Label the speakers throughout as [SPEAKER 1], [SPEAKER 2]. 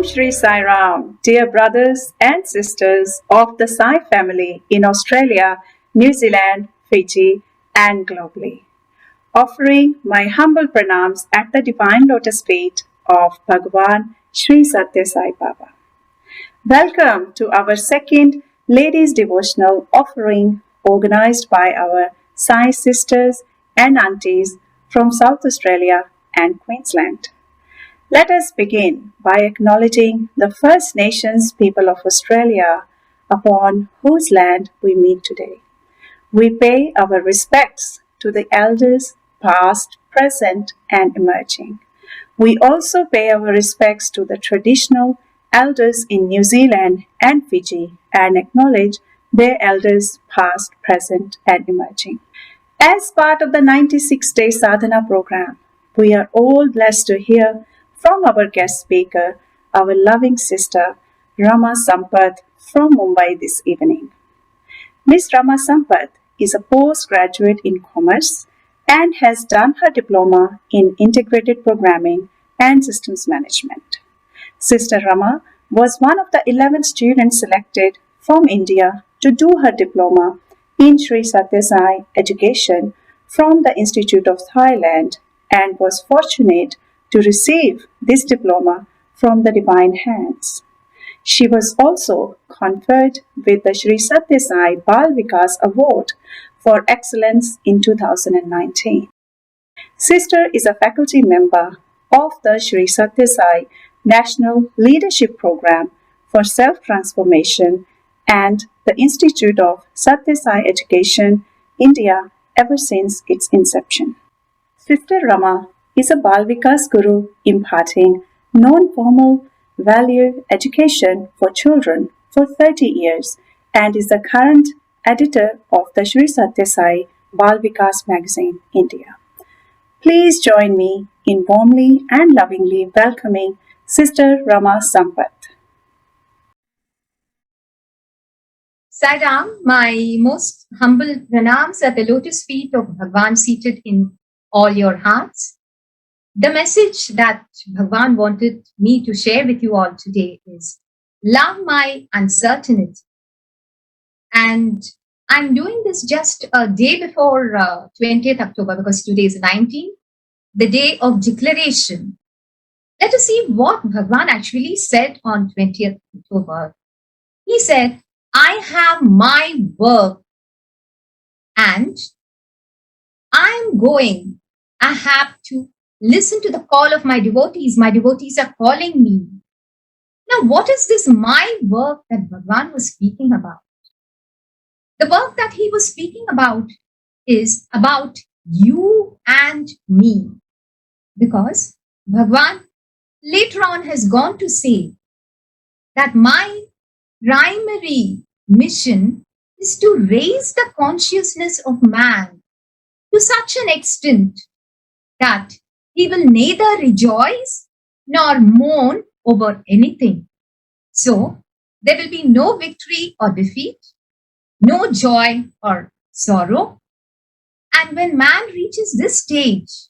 [SPEAKER 1] Shri Sai Ram, dear brothers and sisters of the Sai family in Australia, New Zealand, Fiji, and globally. Offering my humble pranams at the divine lotus feet of Bhagavan Sri Sathya Sai Baba. Welcome to our second Ladies Devotional Offering organized by our Sai sisters and aunties from South Australia and Queensland. Let us begin by acknowledging the First Nations people of Australia upon whose land we meet today. We pay our respects to the elders past, present, and emerging. We also pay our respects to the traditional elders in New Zealand and Fiji and acknowledge their elders past, present, and emerging. As part of the 96-day sadhana program, we are all blessed to hear from our guest speaker, our loving sister, Rama Sampath from Mumbai this evening. Ms. Rama Sampath is a postgraduate in commerce and has done her diploma in integrated programming and systems management. Sister Rama was one of the 11 students selected from India to do her diploma in Sri Sathya Sai education from the Institute of Thailand and was fortunate to receive this diploma from the divine hands. She was also conferred with the Sri Sathya Sai Balvikas Award for Excellence in 2019. Sister is a faculty member of the Sri Sathya Sai National Leadership Program for Self-Transformation and the Institute of Sathya Sai Education, India, ever since its inception. Sister Rama is a Balvikas Guru imparting non-formal value education for children for 30 years and is the current editor of the Sri Sathya Sai Balvikas magazine, India. Please join me in warmly and lovingly welcoming Sister Rama Sampath.
[SPEAKER 2] Sai Ram, my most humble pranams at the lotus feet of Bhagavan seated in all your hearts. The message that Bhagavan wanted me to share with you all today is love my uncertainty. And I'm doing this just a day before 20th October because today is 19th, the day of declaration. Let us see what Bhagavan actually said on 20th October. He said, I have my work and I have to listen to the call of my devotees. My devotees are calling me. Now, what is this my work that Bhagavan was speaking about? The work that he was speaking about is about you and me. Because Bhagavan later on has gone to say that my primary mission is to raise the consciousness of man to such an extent that he will neither rejoice nor mourn over anything. So, there will be no victory or defeat, no joy or sorrow. And when man reaches this stage,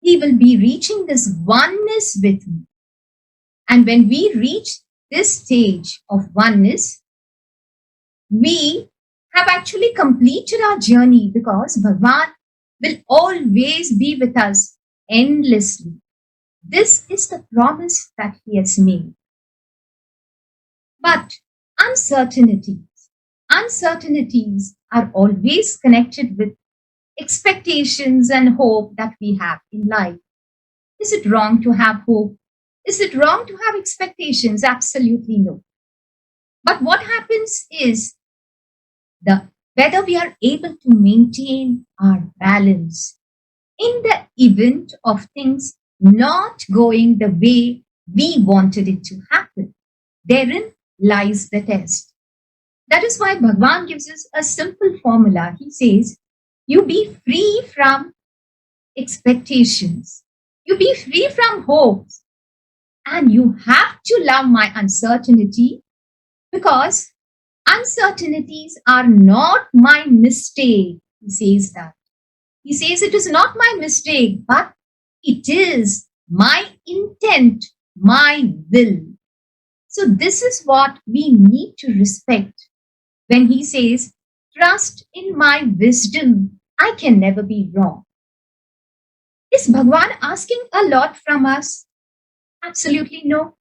[SPEAKER 2] he will be reaching this oneness with me. And when we reach this stage of oneness, we have actually completed our journey because Bhagavan will always be with us endlessly. This is the promise that he has made. But uncertainties are always connected with expectations and hope that we have in life. Is it wrong to have hope? Is it wrong to have expectations? Absolutely no. But what happens is whether we are able to maintain our balance in the event of things not going the way we wanted it to happen. Therein lies the test. That is why Bhagavan gives us a simple formula. He says, you be free from expectations. You be free from hopes. And you have to love my uncertainty because uncertainties are not my mistake. He says that. He says it is not my mistake, but it is my intent my will. So this is what we need to respect when he says, trust in my wisdom. I can never be wrong. Is Bhagwan asking a lot from us? Absolutely no.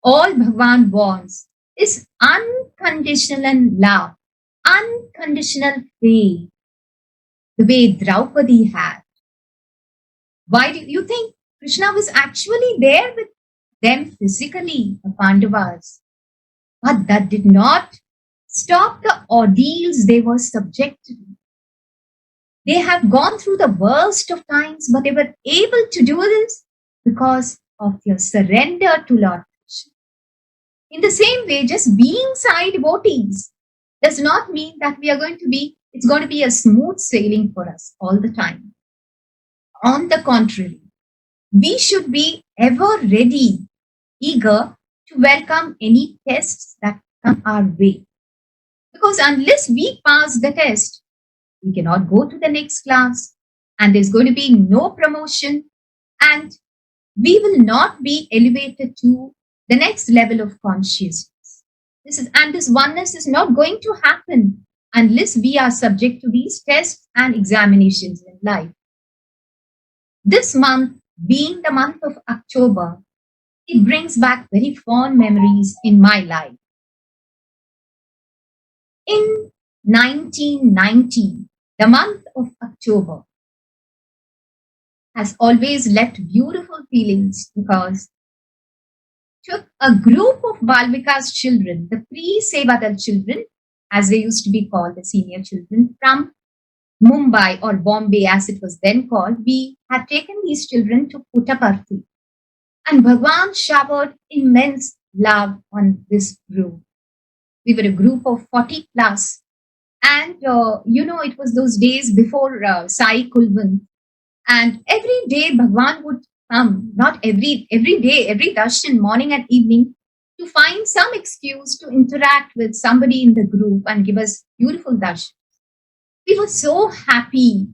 [SPEAKER 2] All Bhagwan wants is unconditional love, unconditional faith, the way Draupadi had. Why do you think Krishna was actually there with them physically, the Pandavas? But that did not stop the ordeals they were subjected to. They have gone through the worst of times, but they were able to do this because of their surrender to Lord Krishna. In the same way, just being Sai devotees does not mean that it's going to be a smooth sailing for us all the time. On the contrary, we should be ever ready, eager to welcome any tests that come our way. Because unless we pass the test, we cannot go to the next class, and there's going to be no promotion, and we will not be elevated to the next level of consciousness. This oneness is not going to happen unless we are subject to these tests and examinations in life. This month, being the month of October, it brings back very fond memories in my life. In 1990, the month of October has always left beautiful feelings because it took a group of Balvikas children, the pre-Sevadal children, as they used to be called, the senior children, from Mumbai or Bombay as it was then called. We had taken these children to Puttaparthi, and Bhagwan showered immense love on this group. We were a group of 40 plus, and it was those days before Sai Kulvan, and every day Bhagwan would come, not every day, every darshan, morning and evening, to find some excuse to interact with somebody in the group and give us beautiful darshan. We were so happy.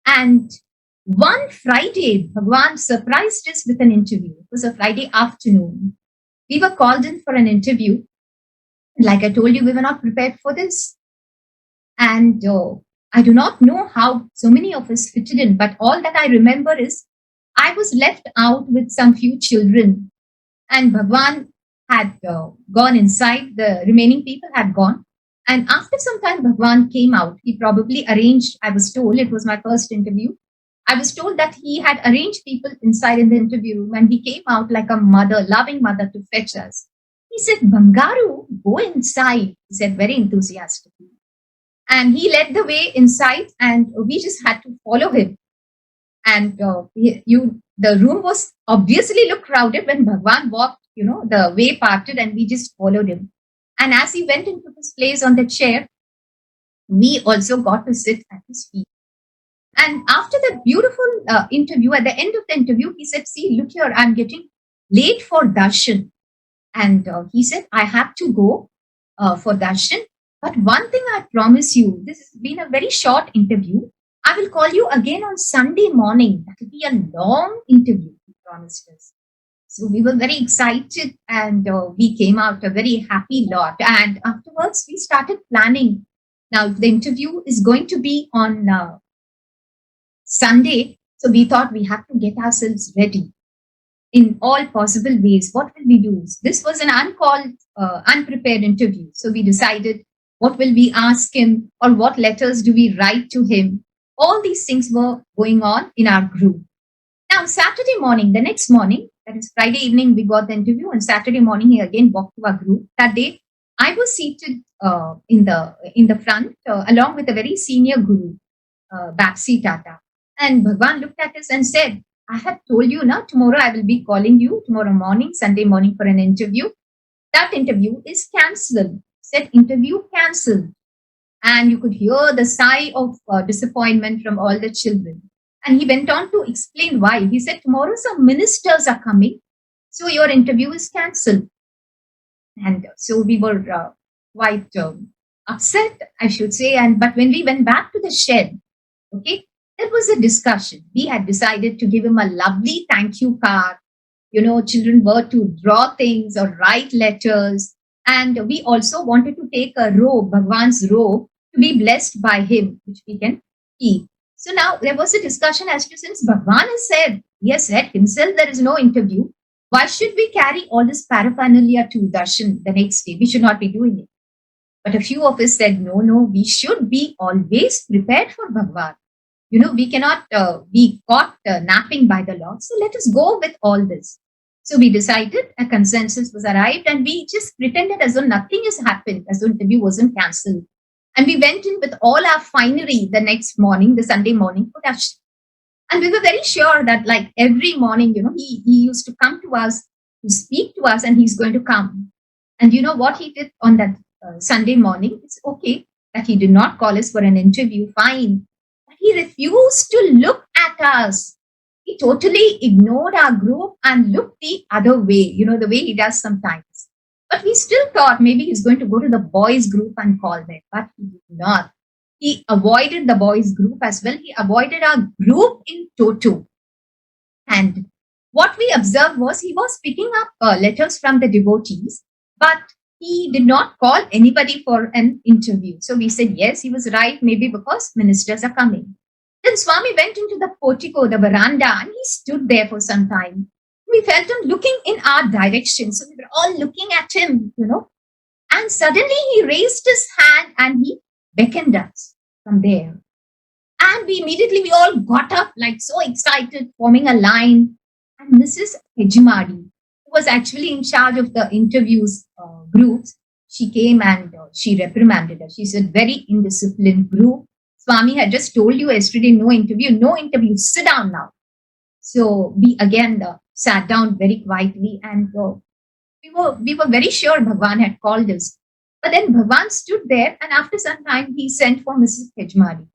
[SPEAKER 2] And one Friday, Bhagwan surprised us with an interview. It was a Friday afternoon. We were called in for an interview. Like I told you, we were not prepared for this. And I do not know how so many of us fitted in, but all that I remember is I was left out with some few children, and Bhagwan had gone inside. The remaining people had gone. And after some time, Bhagwan came out. He probably arranged, I was told, it was my first interview. I was told that he had arranged people inside in the interview room, and he came out like a mother, loving mother, to fetch us. He said, Bangaru, go inside, he said very enthusiastically. And he led the way inside, and we just had to follow him. And the room was obviously looked crowded when Bhagwan walked, the way parted, and we just followed him. And as he went into his place on the chair, we also got to sit at his feet. And after that beautiful interview, at the end of the interview, he said, see, look here, I'm getting late for darshan. And he said, I have to go for darshan. But one thing I promise you, this has been a very short interview. I will call you again on Sunday morning. That will be a long interview, he promised us. So we were very excited, and we came out a very happy lot. And afterwards, we started planning. Now, the interview is going to be on Sunday. So we thought we have to get ourselves ready in all possible ways. What will we do? This was an unprepared interview. So we decided, what will we ask him, or what letters do we write to him? All these things were going on in our group. Now, Saturday morning, the next morning, that is Friday evening, we got the interview, and Saturday morning he again walked to our group. That day, I was seated in the front along with a very senior guru, Bapsi Tata. And Bhagwan looked at us and said, I have told you now, tomorrow I will be calling you tomorrow morning, Sunday morning, for an interview. That interview is cancelled. Said interview cancelled. And you could hear the sigh of disappointment from all the children. And he went on to explain why. He said, tomorrow some ministers are coming, so your interview is cancelled. And so we were quite upset, I should say. But when we went back to the shed, okay, there was a discussion. We had decided to give him a lovely thank you card, children were to draw things or write letters. And we also wanted to take a robe, Bhagwan's robe, to be blessed by him, which we can keep. So now there was a discussion as to, since Bhagwan he has said himself there is no interview, why should we carry all this paraphernalia to darshan the next day? We should not be doing it. But a few of us said, no, we should be always prepared for Bhagwan. We cannot be caught napping by the Lord. So let us go with all this. So we decided, a consensus was arrived, and we just pretended as though nothing has happened, as though interview wasn't cancelled. And we went in with all our finery the next morning, the Sunday morning, for darshan. And we were very sure that, like every morning, he used to come to us to speak to us, and he's going to come. And you know what he did on that Sunday morning? It's okay that he did not call us for an interview, fine. But he refused to look at us. He totally ignored our group and looked the other way, the way he does sometimes. But we still thought maybe he's going to go to the boys' group and call them. But he did not. He avoided the boys' group as well. He avoided our group in toto. And what we observed was he was picking up letters from the devotees, but he did not call anybody for an interview. So we said, yes, he was right, maybe because ministers are coming. Then Swami went into the portico, the veranda, and he stood there for some time. We felt him looking in our direction. So we were all looking at him, And suddenly he raised his hand and he beckoned us from there. And we all got up, like so excited, forming a line. And Mrs. Hejmadi, who was actually in charge of the interviews groups, she came and she reprimanded us. She said, very indisciplined group. Swami had just told you yesterday, no interview, sit down now. So we again sat down very quietly, and we were very sure Bhagwan had called us. But then Bhagwan stood there, and after some time he sent for Mrs. Hejmadi.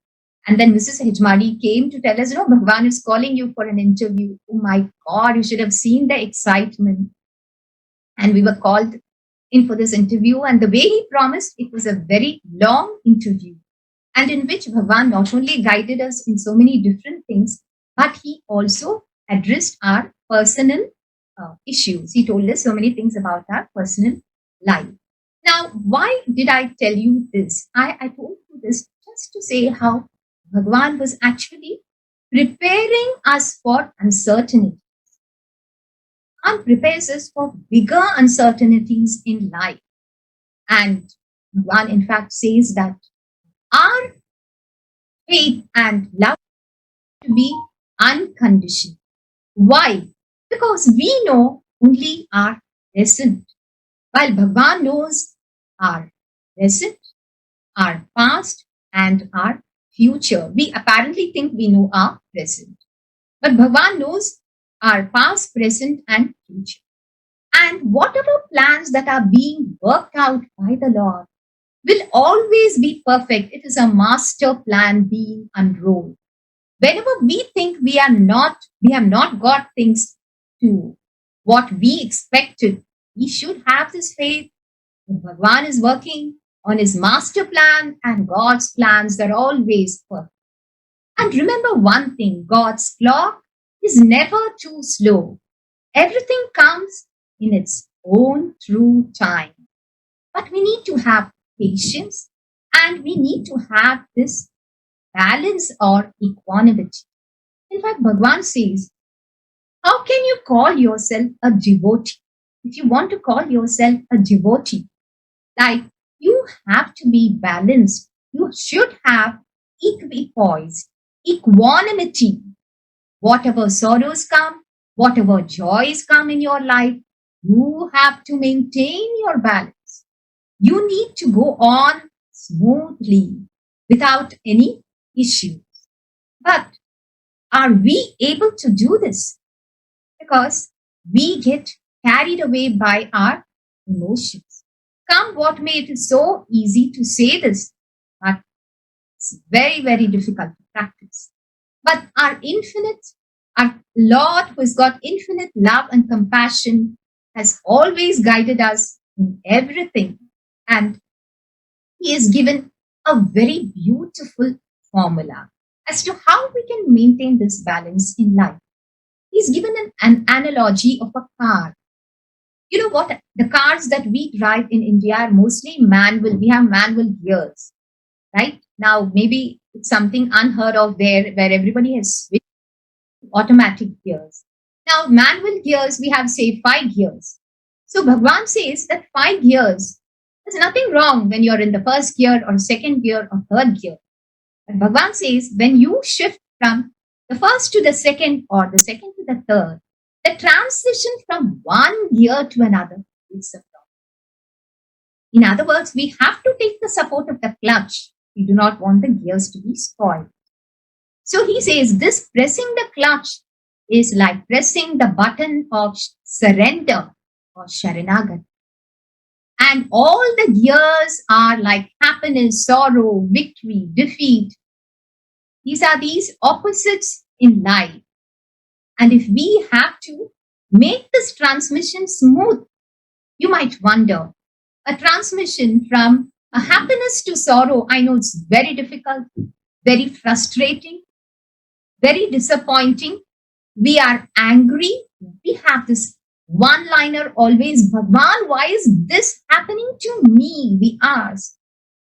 [SPEAKER 2] And then Mrs. Hejmadi came to tell us, Bhagwan is calling you for an interview. Oh my God, you should have seen the excitement. And we were called in for this interview. And the way he promised, it was a very long interview. And in which Bhagwan not only guided us in so many different things, but he also addressed our personal issues. He told us so many things about our personal life. Now, why did I tell you this? I told you this just to say how Bhagwan was actually preparing us for uncertainty. Bhagwan prepares us for bigger uncertainties in life. And Bhagwan, in fact, says that our faith and love to be unconditional. Why? Because we know only our present, while Bhagwan knows our present, our past, and our future. We apparently think we know our present, but Bhagwan knows our past, present, and future. And whatever plans that are being worked out by the Lord will always be perfect. It is a master plan being unrolled. Whenever we think we have not got things to what we expected, we should have this faith that Bhagwan is working on his master plan, and God's plans are always perfect. And remember one thing, God's clock is never too slow. Everything comes in its own true time. But we need to have patience, and we need to have this balance or equanimity. In fact, Bhagwan says, how can you call yourself a devotee? If you want to call yourself a devotee, like you have to be balanced. You should have equipoise, equanimity. Whatever sorrows come, whatever joys come in your life, you have to maintain your balance. You need to go on smoothly without any issues. But are we able to do this? Because we get carried away by our emotions. Come what may, it is so easy to say this, but it's very, very difficult to practice. But our Lord, who has got infinite love and compassion, has always guided us in everything. And he has given a very beautiful formula as to how we can maintain this balance in life. He's given an analogy of a car. You know what? The cars that we drive in India are mostly manual. We have manual gears, right? Now, maybe it's something unheard of there where everybody has switched to automatic gears. Now, manual gears, we have, say, 5 gears. So, Bhagwan says that 5 gears, there's nothing wrong when you're in the first gear or second gear or third gear. But Bhagwan says when you shift from the first to the second or the second to the third, the transition from one gear to another is a problem. In other words, we have to take the support of the clutch. We do not want the gears to be spoiled. So he says this pressing the clutch is like pressing the button of surrender or Sharanagati. And all the gears are like happiness, sorrow, victory, defeat. These are these opposites in life. And if we have to make this transmission smooth, you might wonder, a transmission from a happiness to sorrow, I know it's very difficult, very frustrating, very disappointing. We are angry. We have this one-liner always, Bhagwan, why is this happening to me? We ask.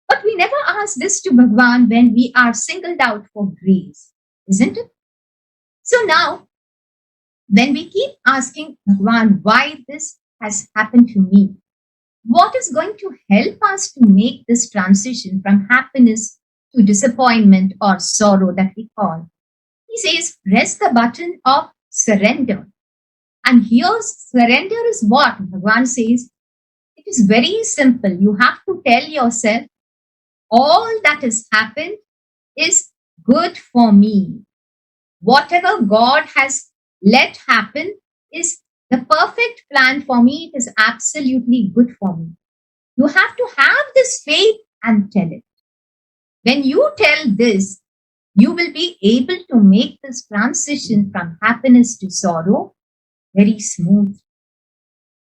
[SPEAKER 2] But we never ask this to Bhagwan when we are singled out for grace, isn't it? So now, when we keep asking Bhagwan why this has happened to me, what is going to help us to make this transition from happiness to disappointment or sorrow that we call? He says, press the button of surrender. And here, surrender is what? Bhagwan says, it is very simple. You have to tell yourself, all that has happened is good for me. Whatever God has let happen is the perfect plan for me. It is absolutely good for me. You have to have this faith and tell it. When you tell this, you will be able to make this transition from happiness to sorrow very smooth.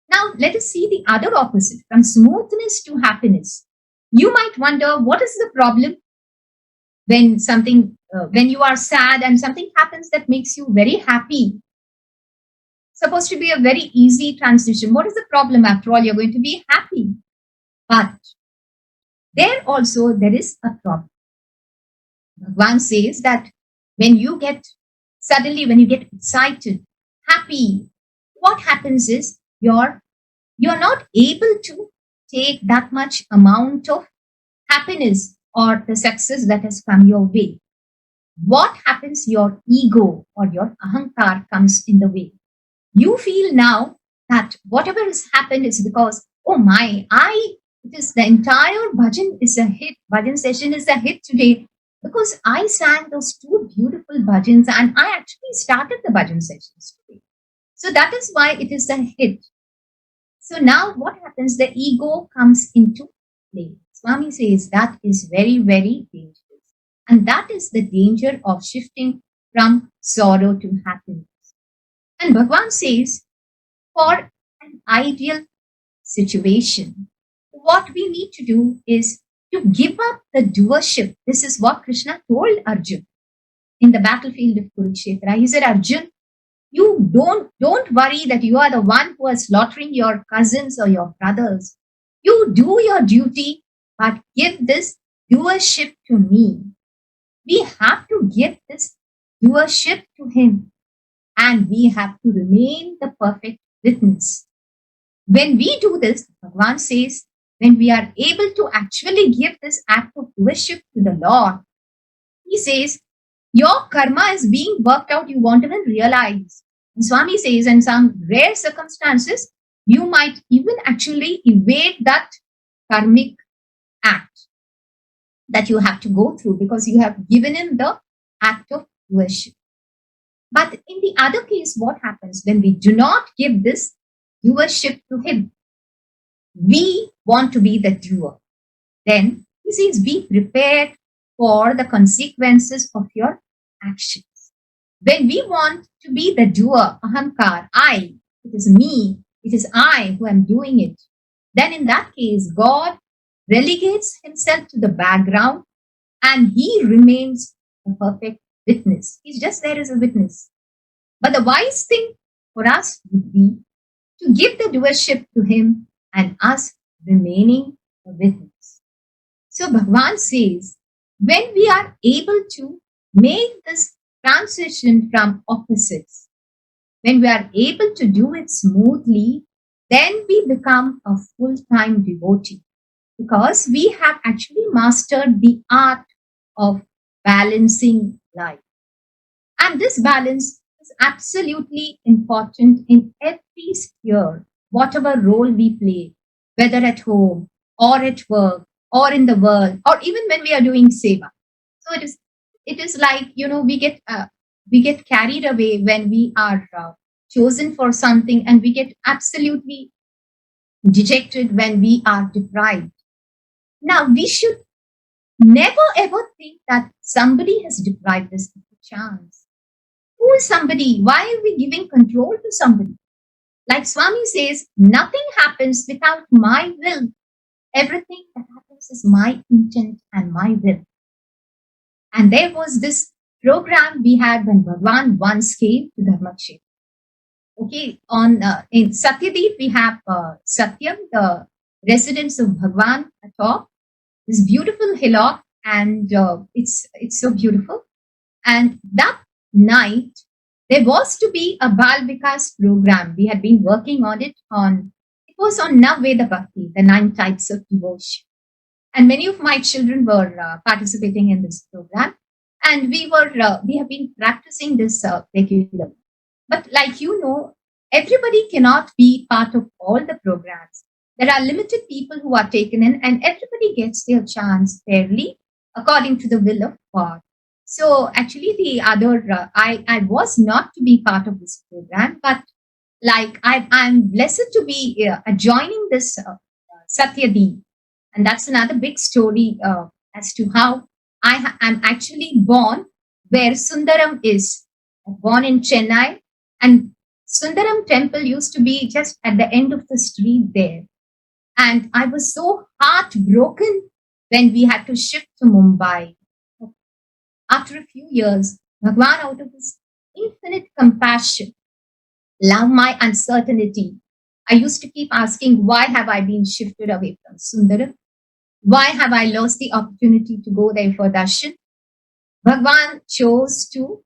[SPEAKER 2] Now, let us see the other opposite, from smoothness to happiness. You might wonder, what is the problem when when you are sad and something happens that makes you very happy? Supposed to be a very easy transition. What is the problem? After all, you're going to be happy. But there is a problem. Bhagwan says that when you get excited, happy, what happens is you're not able to take that much amount of happiness or the success that has come your way. What happens? Your ego or your ahankar comes in the way. You feel now that whatever has happened is because, the entire bhajan is a hit. Bhajan session is a hit today because I sang those 2 beautiful bhajans and I actually started the bhajan sessions today. So that is why it is a hit. So now what happens? The ego comes into play. Swami says that is very, very dangerous. And that is the danger of shifting from sorrow to happiness. And Bhagwan says, for an ideal situation, what we need to do is to give up the doership. This is what Krishna told Arjun in the battlefield of Kurukshetra. He said, Arjun, you don't worry that you are the one who is slaughtering your cousins or your brothers. You do your duty, but give this doership to me. We have to give this doership to him, and we have to remain the perfect witness. When we do this, Bhagwan says, when we are able to actually give this act of worship to the Lord, he says, your karma is being worked out, you won't even realize. And Swami says, in some rare circumstances, you might even actually evade that karmic act that you have to go through because you have given him the act of worship. But in the other case, what happens when we do not give this doership to him? We want to be the doer. Then he says, be prepared for the consequences of your actions. When we want to be the doer, ahankar, it is me, it is I who am doing it, then in that case, God relegates himself to the background and he remains a perfect witness. He's just there as a witness. But the wise thing for us would be to give the doership to him and us remaining the witness. So Bhagavan says, when we are able to make this transition from opposites, when we are able to do it smoothly, then we become a full-time devotee because we have actually mastered the art of balancing life. And this balance is absolutely important in every sphere, whatever role we play, whether at home or at work or in the world, or even when we are doing seva. So it is like, we get carried away when we are chosen for something, and we get absolutely dejected when we are deprived. Now we should never ever think that somebody has deprived us of a chance. Who is somebody? Why are we giving control to somebody? Like Swami says, nothing happens without my will. Everything that happens is my intent and my will. And there was this program we had when Bhagwan once came to Dharmakshetra. Okay, in Satyadeep we have Sathya, the residence of Bhagwan atop this beautiful hillock, and it's so beautiful. And that night, there was to be a Balvikas program. We had been working on it. It was on Navveda Bhakti, the 9 types of devotion. And many of my children were participating in this program. And we have been practicing this regularly. But like everybody cannot be part of all the programs. There are limited people who are taken in, and everybody gets their chance fairly according to the will of God. So actually, the other I was not to be part of this program, but like I'm blessed to be joining this Satyadi, and that's another big story as to how I'm actually born where Sundaram is. Born in Chennai, and Sundaram temple used to be just at the end of the street there. And I was so heartbroken when we had to shift to Mumbai. After a few years, Bhagwan, out of his infinite compassion, loved my uncertainty. I used to keep asking, why have I been shifted away from Sundaram? Why have I lost the opportunity to go there for darshan? Bhagwan chose to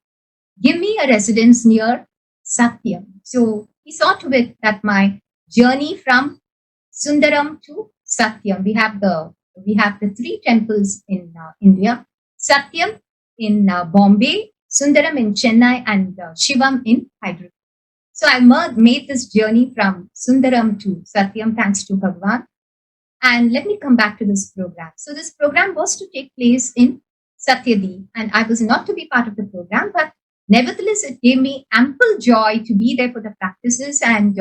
[SPEAKER 2] give me a residence near Sathya. So he saw to it that my journey from Sundaram to Satyam, we have the 3 temples in India: Satyam in Bombay, Sundaram in Chennai, and Shivam in Hyderabad. So I made this journey from Sundaram to Satyam thanks to Bhagwan. And let me come back to this program. So this program was to take place in Satyadi, and I was not to be part of the program, but nevertheless, it gave me ample joy to be there for the practices. And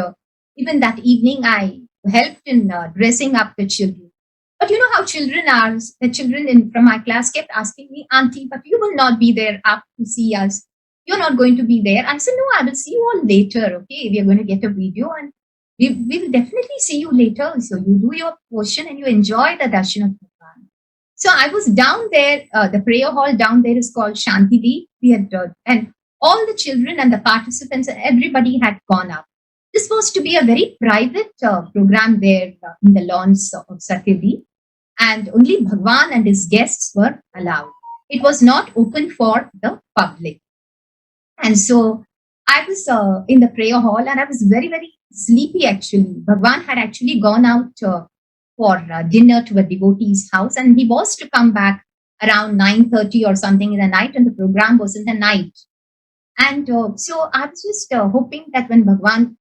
[SPEAKER 2] even that evening, I helped in dressing up the children. But you know how children are. The children from my class kept asking me, Auntie, but you will not be there up to see us. You're not going to be there. I said, no, I will see you all later. Okay, we are going to get a video, and we will definitely see you later. So you do your portion and you enjoy the darshan of Bhagwan. So I was down there. The prayer hall down there is called Shantidi. We had and all the children and the participants and everybody had gone up. This was to be a very private program there in the lawns of Satyadi, and only Bhagwan and his guests were allowed. It was not open for the public. And so I was in the prayer hall, and I was very, very sleepy actually. Bhagwan had actually gone out for dinner to a devotee's house, and he was to come back around 9:30 or something in the night, and the program was in the night. And so I was just hoping that when Bhagwan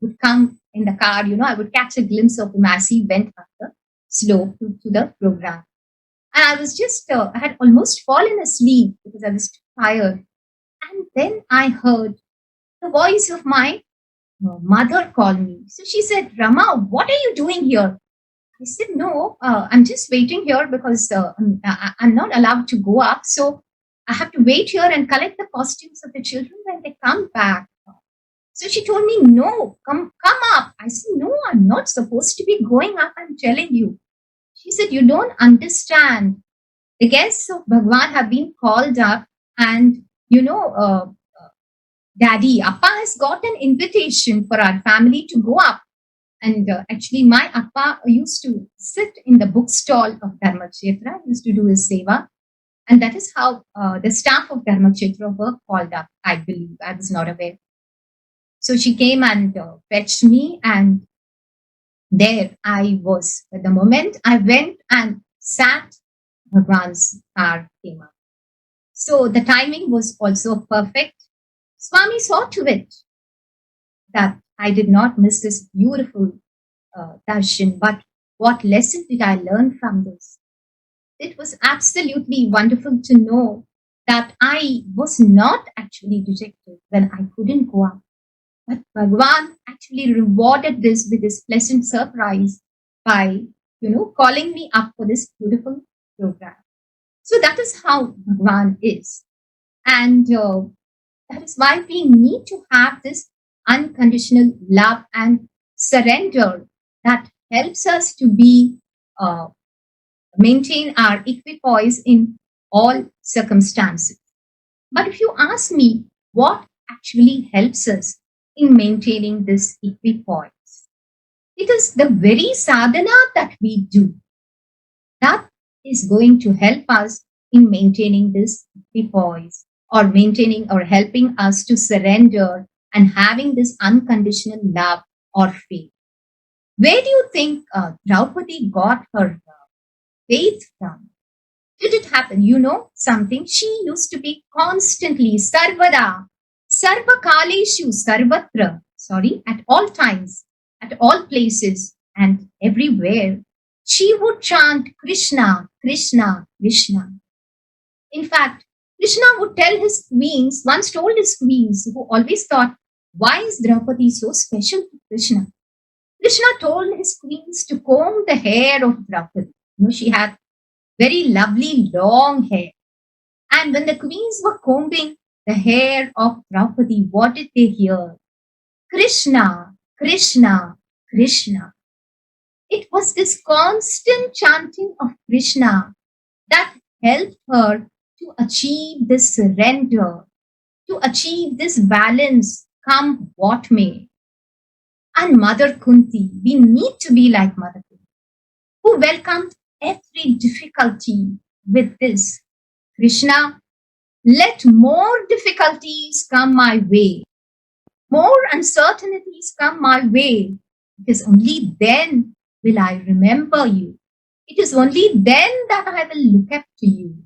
[SPEAKER 2] would come in the car, I would catch a glimpse of him as he went up the slope to the program. And I was just, I had almost fallen asleep because I was too tired. And then I heard the voice of my mother call me. So she said, Rama, what are you doing here? I said, no, I'm just waiting here because I'm not allowed to go up. So I have to wait here and collect the costumes of the children when they come back. So she told me, no, come up. I said, no, I'm not supposed to be going up. I'm telling you. She said, you don't understand. The guests of Bhagwan have been called up, and Daddy, Appa has got an invitation for our family to go up. And actually, my Appa used to sit in the bookstall of Dharmakshetra, used to do his seva. And that is how the staff of Dharmakshetra were called up, I believe. I was not aware. So she came and fetched me, and there I was. At the moment I went and sat, Bhagwan's car came up. So the timing was also perfect. Swami saw to it that I did not miss this beautiful darshan. But what lesson did I learn from this? It was absolutely wonderful to know that I was not actually dejected when I couldn't go up. But Bhagwan actually rewarded this with this pleasant surprise by, calling me up for this beautiful program. So that is how Bhagwan is. And that is why we need to have this unconditional love and surrender that helps us to be maintain our equipoise in all circumstances. But if you ask me what actually helps us in maintaining this equipoise, it is the very sadhana that we do that is going to help us in maintaining this equipoise, or maintaining or helping us to surrender and having this unconditional love or faith. Where do you think Draupadi got her faith from? Did it happen? You know something? She used to be constantly, sarvada, sarvakaleshu, sarvatra, at all times, at all places, and everywhere. She would chant Krishna, Krishna, Krishna. In fact, Krishna would tell his queens, once told his queens, who always thought, why is Draupadi so special to Krishna? Krishna told his queens to comb the hair of Draupadi. She had very lovely long hair. And when the queens were combing the hair of Draupadi, what did they hear? Krishna, Krishna, Krishna. It was this constant chanting of Krishna that helped her to achieve this surrender, to achieve this balance, come what may. And Mother Kunti, we need to be like Mother Kunti, who welcomed every difficulty with this. Krishna, let more difficulties come my way, more uncertainties come my way, because only then will I remember you. It is only then that I will look up to you.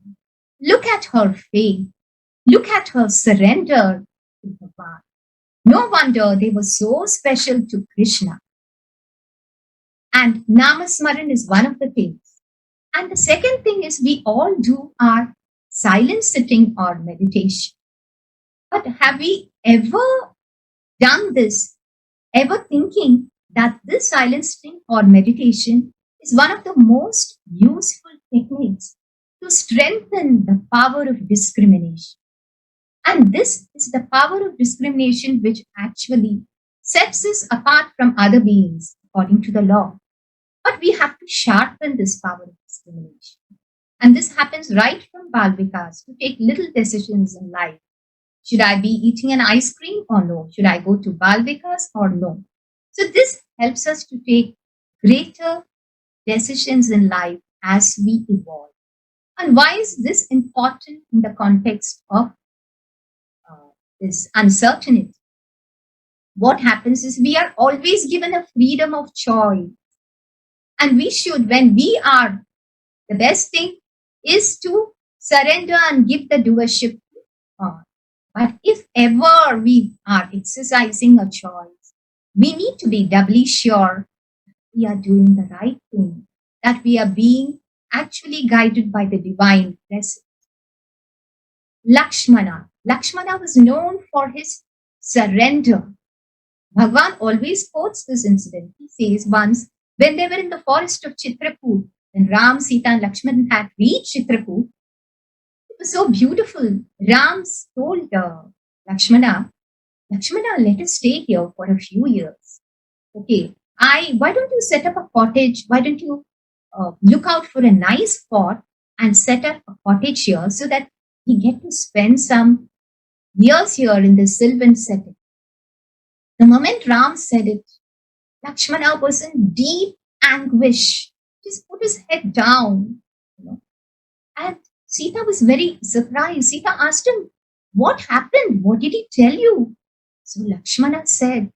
[SPEAKER 2] Look at her faith. Look at her surrender to Bhagavan. No wonder they were so special to Krishna. And Namasmaran is one of the things. And the second thing is we all do our silent sitting or meditation. But have we ever done this, ever thinking that this silent sitting or meditation is one of the most useful techniques to strengthen the power of discrimination? And this is the power of discrimination which actually sets us apart from other beings according to the law. But we have to sharpen this power of discrimination. And this happens right from Balvikas to take little decisions in life. Should I be eating an ice cream or no? Should I go to Balvikas or no? So this helps us to take greater decisions in life as we evolve. And why is this important in the context of this uncertainty? What happens is we are always given a freedom of choice. And we should, when we are, the best thing is to surrender and give the doership to God. But if ever we are exercising a choice, we need to be doubly sure we are doing the right thing, that we are being actually guided by the divine presence. Lakshmana was known for his surrender. Bhagavan always quotes this incident. He says once, when they were in the forest of Chitrakoot, when Ram, Sita and Lakshman had reached Chitrakoot, it was so beautiful. Ram told Lakshmana, let us stay here for a few years. Okay, why don't you set up a cottage? Why don't you look out for a nice spot and set up a cottage here so that we get to spend some years here in this sylvan setting. The moment Ram said it, Lakshmana was in deep anguish. Just put his head down, and Sita was very surprised. Sita asked him, "What happened? What did he tell you?" So Lakshmana said,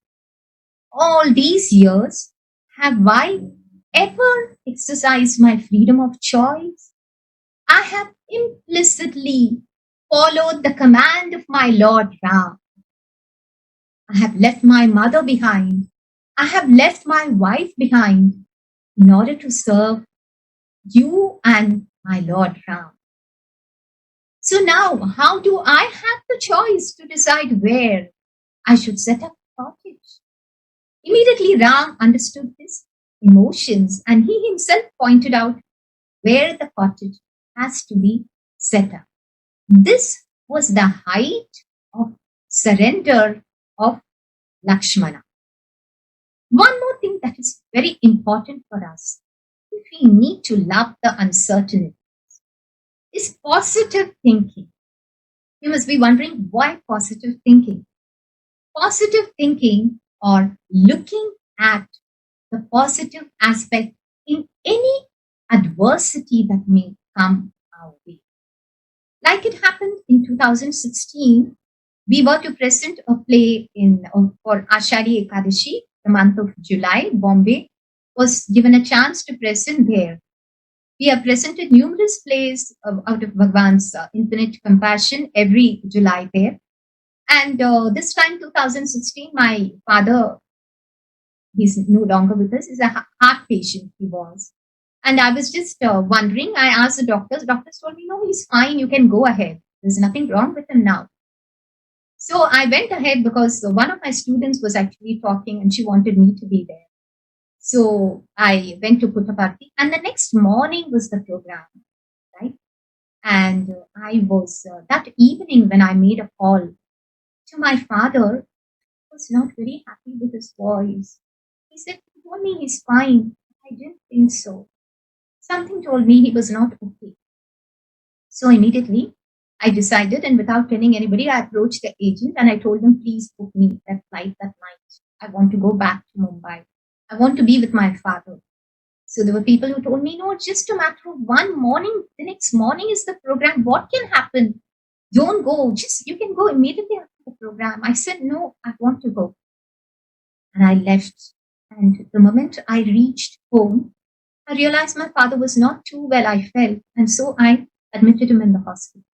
[SPEAKER 2] "All these years, have I ever exercised my freedom of choice? I have implicitly followed the command of my Lord Ram. I have left my mother behind. I have left my wife behind in order to serve you and my Lord Ram. So now, how do I have the choice to decide where I should set up a cottage?" Immediately, Ram understood his emotions and he himself pointed out where the cottage has to be set up. This was the height of surrender of Lakshmana. One more thing that is very important for us, if we need to love the uncertainty, is positive thinking. You must be wondering, why positive thinking? Positive thinking, or looking at the positive aspect in any adversity that may come our way. Like it happened in 2016, we were to present a play for Ashadi Ekadashi, the month of July. Bombay was given a chance to present there. We have presented numerous plays out of Bhagwan's infinite compassion every July there. And this time, 2016, my father, he's no longer with us, is a heart patient, he was. And I was just wondering, I asked the doctors told me, "No, he's fine, you can go ahead. There's nothing wrong with him now." So I went ahead because one of my students was actually talking and she wanted me to be there. So I went to Puttaparthi, and the next morning was the program, right? And I was, that evening when I made a call to my father, I was not very happy with his voice. He said, "He told me he's fine." I didn't think so. Something told me he was not okay. So immediately I decided, and without telling anybody, I approached the agent and I told him, "Please book me that flight that night. I want to go back to Mumbai. I want to be with my father." So there were people who told me, "No, it's just a matter of one morning. The next morning is the program. What can happen? Don't go. You can go immediately after the program." I said, "No, I want to go." And I left. And the moment I reached home, I realized my father was not too well, I felt. And so I admitted him in the hospital.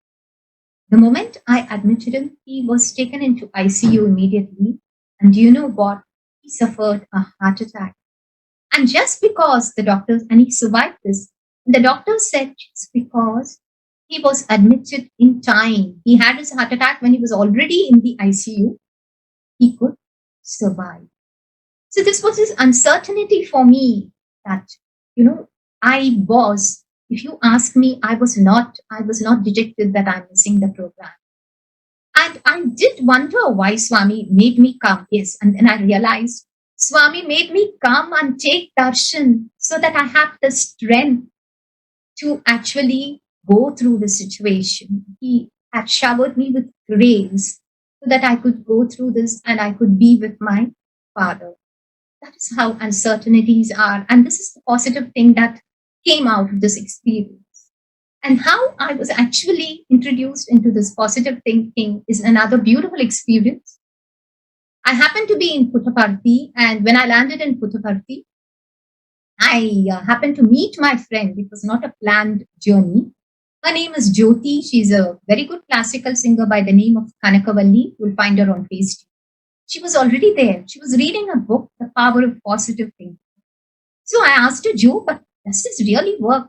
[SPEAKER 2] The moment I admitted him, he was taken into ICU immediately. And do you know what? He suffered a heart attack. And just because and he survived this, the doctor said just because he was admitted in time, he had his heart attack when he was already in the ICU, he could survive. So this was his uncertainty for me that, if you ask me, I was not dejected that I'm missing the program. And I did wonder why Swami made me come. Yes. And then I realized Swami made me come and take darshan so that I have the strength to actually go through the situation. He had showered me with grace so that I could go through this and I could be with my father. That is how uncertainties are. And this is the positive thing that came out of this experience. And how I was actually introduced into this positive thinking is another beautiful experience. I happened to be in Puttaparthi, and when I landed in Puttaparthi, I happened to meet my friend. It was not a planned journey. Her name is Jyoti. She's a very good classical singer by the name of Kanakavalli. You'll find her on Facebook. She was already there. She was reading a book, The Power of Positive Thinking. So I asked her, "Jo, but does this really work?"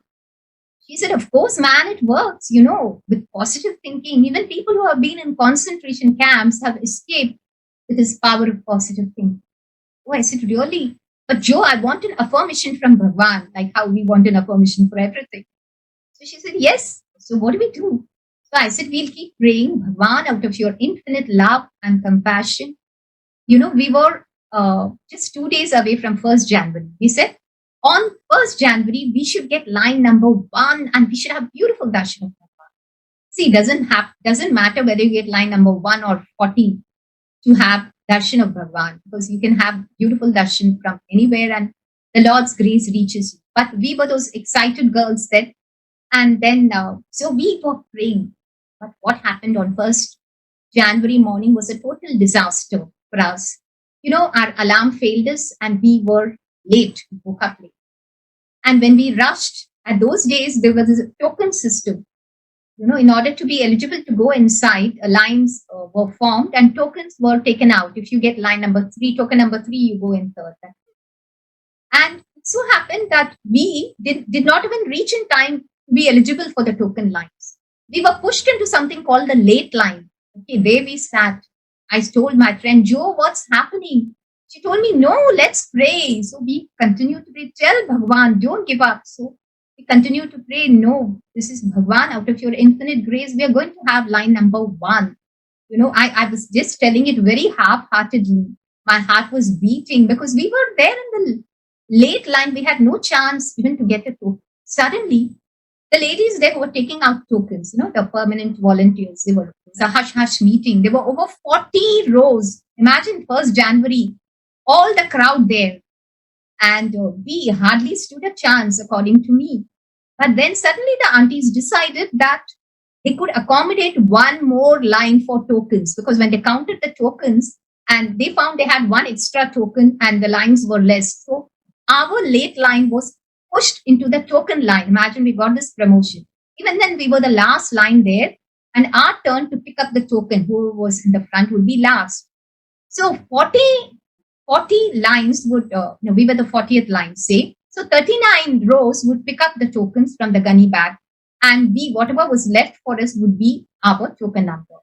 [SPEAKER 2] She said, "Of course, man, it works. With positive thinking, even people who have been in concentration camps have escaped with this power of positive thinking." Oh, I said, "Really? But Jo, I want an affirmation from Bhagwan, like how we want an affirmation for everything." So she said, "Yes. So what do we do?" So I said, "We'll keep praying, Bhagwan, out of your infinite love and compassion." We were just 2 days away from 1st January. We said, on 1st January, we should get line number 1 and we should have beautiful darshan of Bhagwan. See, doesn't matter whether you get line number 1 or 40 to have darshan of Bhagwan, because you can have beautiful darshan from anywhere and the Lord's grace reaches you. But we were those excited girls then, and then so we were praying. But what happened on 1st January morning was a total disaster for us. Our alarm failed us and we were late. We woke up late. And when we rushed, at those days, there was a token system. In order to be eligible to go inside, lines were formed and tokens were taken out. If you get line number 3, token number 3, you go in third. And it so happened that we did not even reach in time to be eligible for the token lines. We were pushed into something called the late line. Okay, there we sat. I told my friend, Joe, what's happening? She told me, no, let's pray. So we continued to pray. Tell Bhagwan, don't give up. So we continue to pray. No, this is Bhagwan. Out of your infinite grace, we are going to have line number 1. I was just telling it very half-heartedly. My heart was beating because we were there in the late line. We had no chance even to get a token. Suddenly, the ladies there were taking out tokens, the permanent volunteers. It was a hush-hush meeting. There were over 40 rows. Imagine 1st January, all the crowd there. And we hardly stood a chance, according to me. But then suddenly the aunties decided that they could accommodate one more line for tokens, because when they counted the tokens and they found they had one extra token and the lines were less. So our late line was pushed into the token line. Imagine we got this promotion. Even then we were the last line there, and our turn to pick up the token, who was in the front, would be last. So 40 lines would, we were the 40th line, say. So 39 rows would pick up the tokens from the gunny bag, and whatever was left for us would be our token number.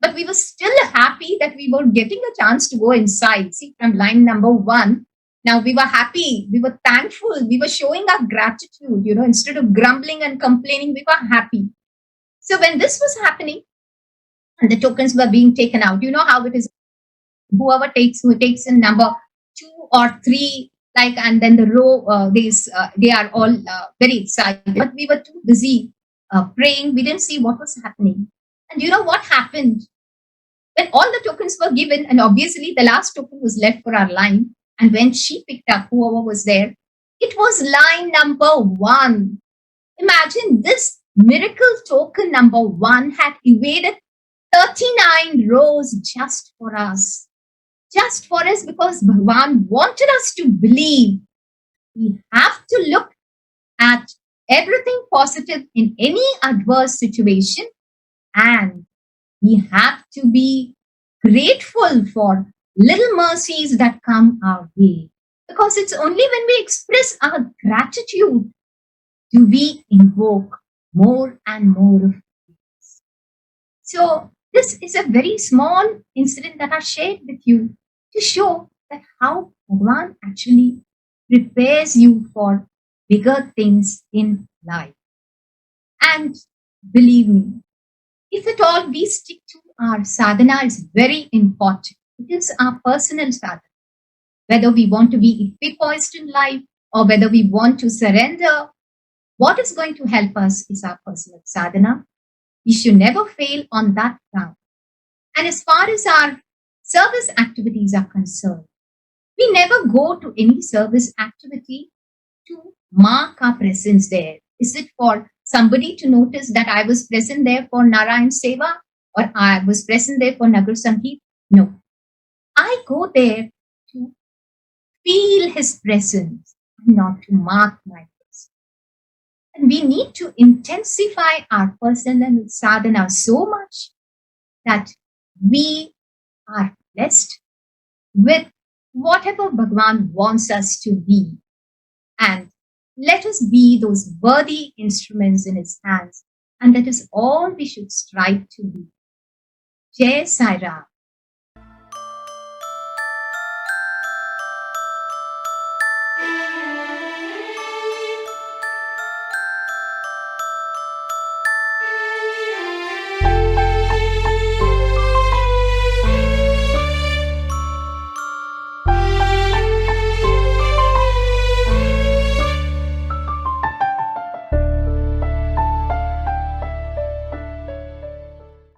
[SPEAKER 2] But we were still happy that we were getting a chance to go inside. See, from line number 1, now we were happy, we were thankful, we were showing our gratitude, instead of grumbling and complaining, we were happy. So when this was happening and the tokens were being taken out, you know how it is. Who takes in number 2 or 3, and then the row, they are all very excited. But we were too busy praying. We didn't see what was happening. And you know what happened? When all the tokens were given, and obviously the last token was left for our line, and when she picked up whoever was there, it was line number 1. Imagine this miracle token number 1 had evaded 39 rows just for us. Just for us, because Bhagwan wanted us to believe. We have to look at everything positive in any adverse situation, and we have to be grateful for little mercies that come our way. Because it's only when we express our gratitude do we invoke more and more of this. So this is a very small incident that I shared with you to show that how Bhagwan actually prepares you for bigger things in life. And believe me, if at all we stick to our sadhana, is very important. It is our personal sadhana. Whether we want to be equipoised in life or whether we want to surrender, what is going to help us is our personal sadhana. We should never fail on that ground. And as far as our service activities are concerned, we never go to any service activity to mark our presence there. Is it for somebody to notice that I was present there for Narayan Seva or I was present there for Nagar Sangeet? No. I go there to feel his presence, not to mark my presence. And we need to intensify our personal sadhana so much that we are blessed with whatever Bhagwan wants us to be. And let us be those worthy instruments in his hands. And that is all we should strive to be. Jai Sai Ram.